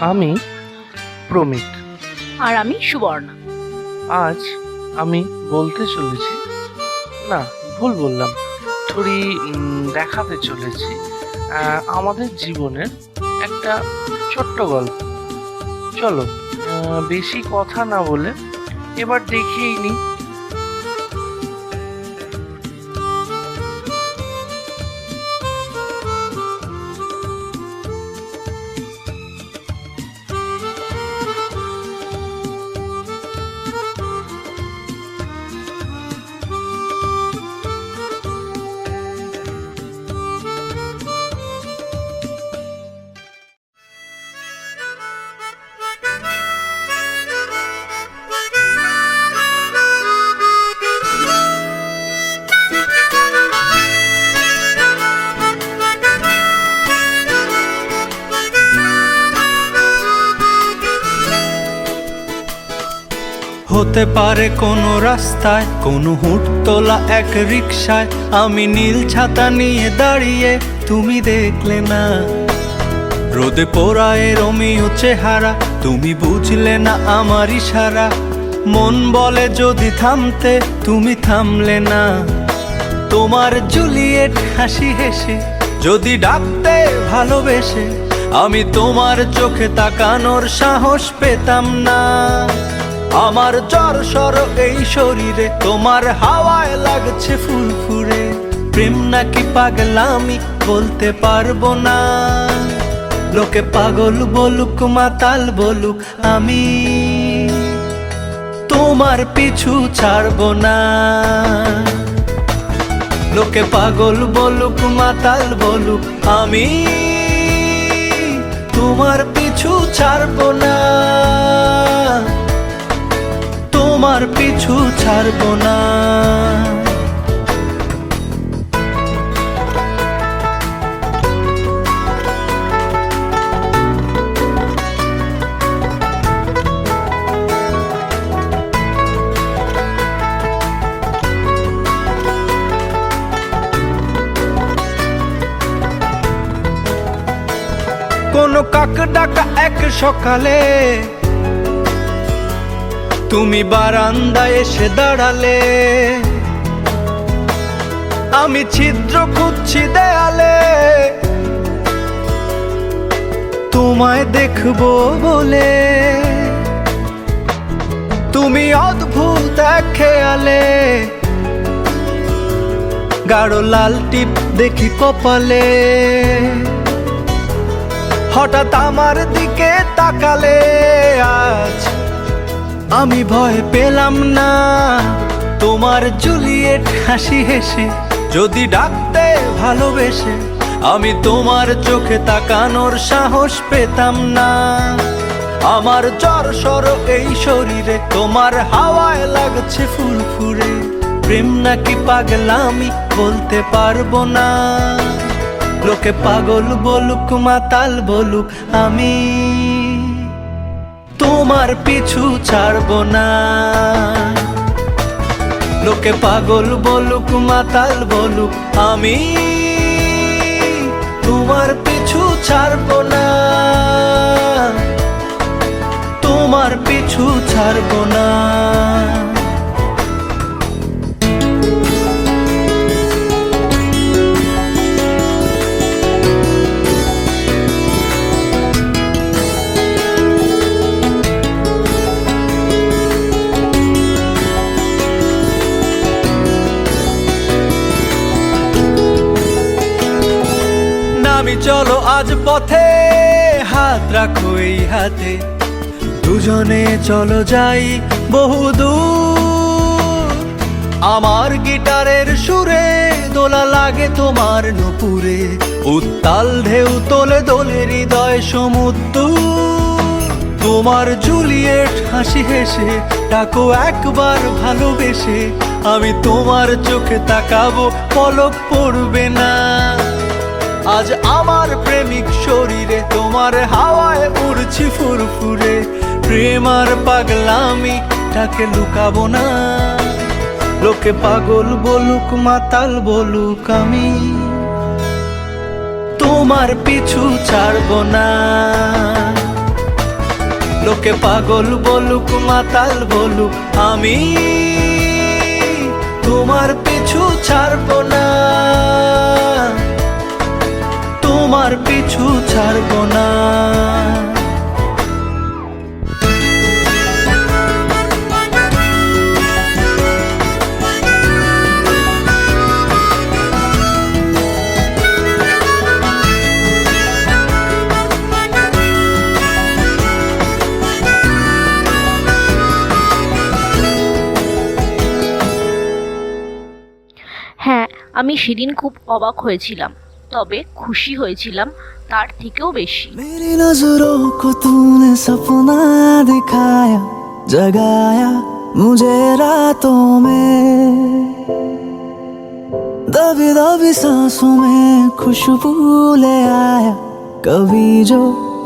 আমি প্রমিত। আর আমি সুবর্ণা। আজ আমি বলতে চলেছি, না ভুল বললাম, থোড়ি দেখাতে চলেছি আমাদের জীবনের একটা ছোট্ট গল্প। চলো বেশি কথা না বলে এবার দেখিয়েই নি। হতে পারে কোনো রাস্তায়, কোনো হুটতোলা এক রিকশায় আমি নীল ছাতা নিয়ে দাঁড়িয়ে, তুমি দেখলে না। রোদে পোড়ায় রোমিও চেহারা, তুমি বুঝলে না আমার ইশারা। মন বলে যদি থামতে, তুমি থামলে না। তোমার জুলিয়েট হাসি হেসে যদি ডাকতে ভালোবেসে, আমি তোমার চোখে তাকানোর সাহস পেতাম না। আমার জ্বর সর এই শরীরে, তোমার হাওয়ায় লাগছে ফুরফুরে। প্রেম নাকি পাগলামি বলতে পারবো না। লোকে পাগল বলুক মাতাল বলুক, আমি তোমার পিছু ছাড়বো না। লোকে পাগল বলুক মাতাল বলুক, আমি তোমার পিছু ছাড়বো না। তোমার পিছু ছাড়বো না। কোনো কাক ডাকা এক সকালে তুমি বারান্দায় এসে দাঁড়ালে। আমি ছিদ্র খুঁজছি দেয়ালে, তোমায় দেখবো বলে। তুমি অদ্ভুত এক খেয়ালে, গাঢ় লাল টিপ দেখি কপালে। হঠাৎ আমার দিকে তাকালে, আজ আমি ভয় পেলাম না। তোমার জুলিয়েট হাসি হেসে যদি ডাকতে ভালোবেসে, আমি তোমার চোখে তাকানোর সাহস পেতাম না। আমার জ্বর সর এই শরীরে, তোমার হাওয়ায় লাগছে ফুরফুরে। প্রেম নাকি পাগলামি বলতে পারবো না। লোকে পাগল বলুক মাতাল বলুক, আমি তোমার পিছু ছাড়বো না। লোকে পাগল বলুক মাতাল বলুক, আমি তোমার পিছু ছাড়বো না। তোমার পিছু ছাড়বো না। আমি চলো আজ পথে, হাত রাখো এই হাতে। দুজনে চলো যাই বহুদূর। আমার গিটারের সুরে দোলা লাগে তোমার নুপুরে। উত্তাল ঢেউ তোলে দোলে হৃদয় সমুদ্র। তোমার জুলিয়েট হাসি হেসে ডাকো একবার ভালোবেসে। আমি তোমার চোখে তাকাবো, পলক পড়বে না। আজ আমার প্রেমিক শরীরে, তোমার হাওয়ায় উড়ছি ফুরফুরে। প্রেম আর পাগলামি তাকে লুকাবো না। লোকে পাগল বলুক মাতাল বলুক, আমি তোমার পিছু ছাড়বো না। লোকে পাগল বলুক মাতাল বলুক, আমি তোমার পিছু ছাড়বো না, তোমার পিছু ছাড়বো না। হ্যাঁ, আমি সেদিন খুব অবাক হয়েছিলাম, তবে খুশি হয়েছিলাম তার থেকেও বেশি। मेरी नजरों को तूने सपना दिखाया, जगाया मुझे रातों में, दबी दबी सांसों में खुशबू ले आया, कभी जो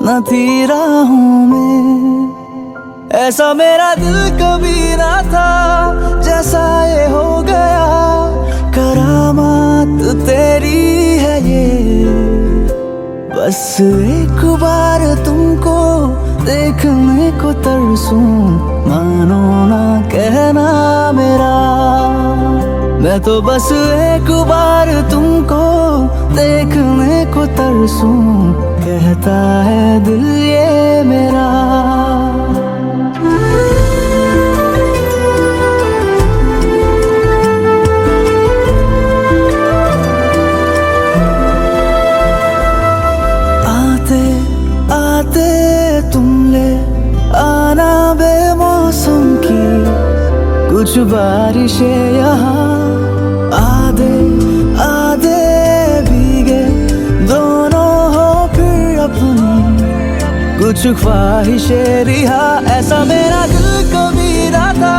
न थी राहों में। ऐसा मेरा दिल कभी ना था, जैसा ये हो गया, करामात तेरी है ये। बस एक बार तुमको देखने को तरसूं, मानो ना कहना मेरा। मैं तो बस एक बार तुमको देखने को तरसूं, कहता है दिल ये मेरा। आते तुम ले आना बेमौसम की कुछ बारिशें यहाँ, आधे आधे भीगे दोनों हो फिर अपनी कुछ ख्वाहिशें रिहा। ऐसा मेरा दिल कभी ना था,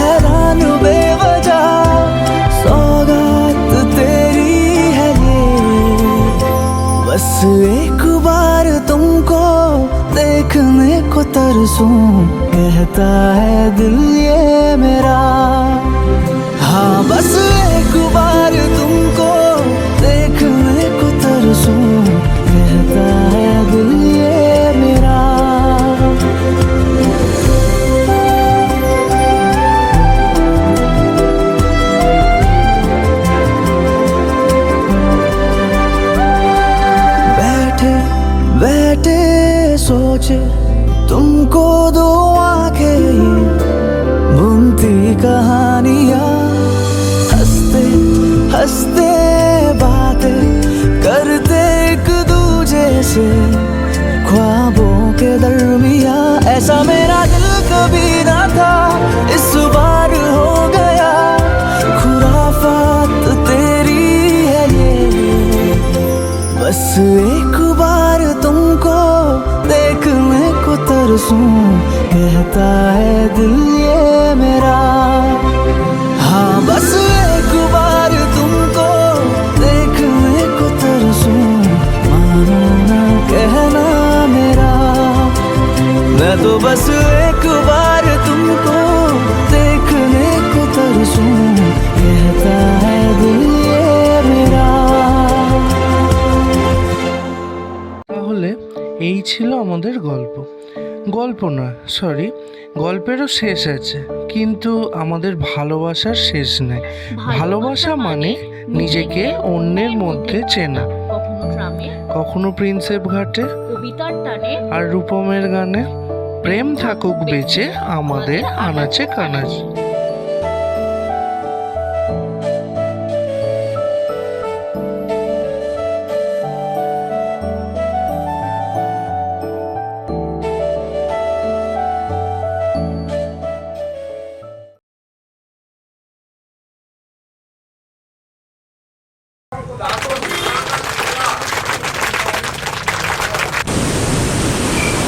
हैरान बेवजह सौगात तेरी है ये। बस एक बार तुमको देखने को तरसूं, कहता है दिल ये मेरा। हाँ बस एक बार तुमको देखने को तरसूं, कहता है दिल ये मेरा। बैठे सोचे तुमको दो आंखें ये बुनती कहानियाँ, हंसते हंसते बातें करते एक दूजे से ख्वाबों के दरमियाँ। ऐसा मेरा दिल कभी ना था, इस बार हो गया, खुराफात तेरी है ये। बस एक बार तुमको देखने को तरसूं, कहता है दिल ये मेरा। हाँ बस एक बार तुमको देखने को तरसूं, मानो ना कहना मेरा। मैं तो बस एक बार तुमको देखने को तरसूं, कहता है दिल ये मेरा। তাহলে এই ছিল আমাদের গল্প। গল্প নয়, সরি, গল্পেরও শেষ আছে, কিন্তু আমাদের ভালোবাসার শেষ নেই। ভালোবাসা মানে নিজেকে অন্যের মধ্যে চেনা, কখনো ট্রামে, কখনো প্রিন্সেপ ঘাটে, কবিতার টানে, আর রূপমের গানে। প্রেম থাকুক বেঁচে আমাদের আনাচে কানাচে।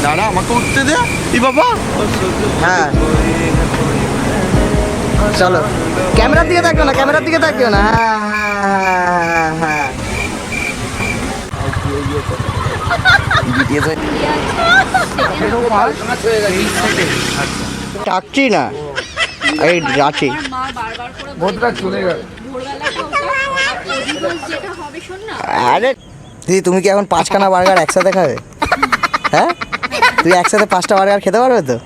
দাঁড়া আমাকে উঠতে দে। ই বাবা, হ্যাঁ চলো, ক্যামেরার দিকে তাকিও না, ক্যামেরার দিকে তাকিও না। হ্যাঁ হ্যাঁ টাকছি না, এই রাখি। আরে দিদি, তুমি কি এখন 5খানা বার্গার একসাথে খাবে? হ্যাঁ তুই একসাথে 5টা বার্গার খেতে পারবে তো?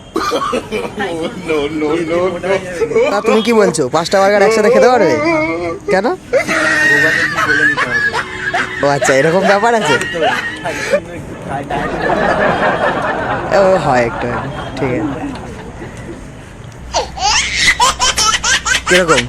না তুমি কি বলছো, 5টা বার্গার একসাথে খেতে পারবে? কেন? ও আচ্ছা, এরকম ব্যাপার আছে। ও হয় একটু, ঠিক আছে। কিরকম?